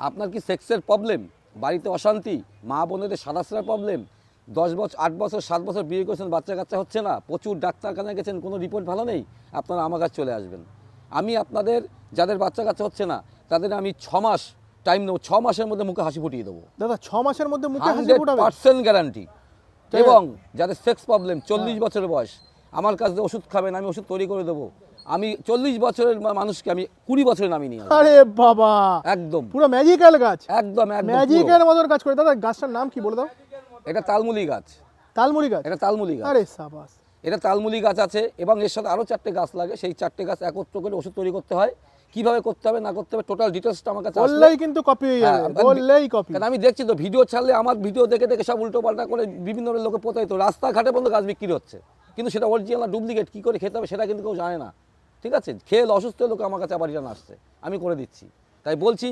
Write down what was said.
আপনার কি সেক্সের প্রবলেম, বাড়িতে অশান্তি, মা বোনেদের সাদাসের প্রবলেম, 10 বছর 8 বছর 7 বছর বিয়ে করেছেন, বাচ্চা কাচ্চা হচ্ছে না, প্রচুর ডাক্তারখানায় গেছেন, কোনো রিপোর্ট ভালো নেই, আপনারা আমার কাছে চলে আসবেন। আমি আপনাদের যাদের বাচ্চা কাচ্চা হচ্ছে না তাদের আমি 6 মাস টাইম নেবো, 6 মাসের মধ্যে মুখে হাসি ফুটিয়ে দেবো, দাদা 6 মাসের মধ্যে মুখে হাসি ফুটাবে? 100% গ্যারান্টি। এবং যাদের সেক্স প্রবলেম, 40 বছরের বয়স, আমার কাছে ওষুধ খাবেন, আমি ওষুধ তৈরি করে দেবো। আমি 40 বছরের মানুষকে আমি 20 বছরে নামিয়ে নিয়ে আসবো। আরে বাবা, একদম পুরো ম্যাজিক্যাল গাছ, একদম একদম ম্যাজিকের মতন কাজ করে। দাদা গাছটার নাম কি বলে দাও? এটা তালমুলি গাছ, তালমুড়ি গাছ। এটা তালমুলি গাছ। আরে সাবাস। এটা তালমুলি গাছ আছে এবং এর সাথে আরও 4টে গাছ লাগে, সেই 4টে গাছ একত্র করে ওষুধ তৈরি করতে হয়। কিভাবে করতে হবে না করতে হবে টোটাল ডিটেলসটা আমার কাছে আসলে বললেই কিন্তু কপি হয়ে যাবে, বললেই কপি। কারণ আমি দেখছি তো ভিডিও ছাড়লে আমার ভিডিও দেখে দেখে সব উল্টো পাল্টা করে বিভিন্ন লোকে প্রতারিত, রাস্তাঘাটে পর্যন্ত গাছ বিক্রি হচ্ছে, কিন্তু সেটা অরিজিনাল না ডুপ্লিকেট, কী করে খেতে হবে সেটা কিন্তু কেউ জানে না। ঠিক আছে, খেয়ে অসুস্থ লোক আমার কাছে আবার রিটার্ন আসছে, আমি করে দিচ্ছি। তাই বলছি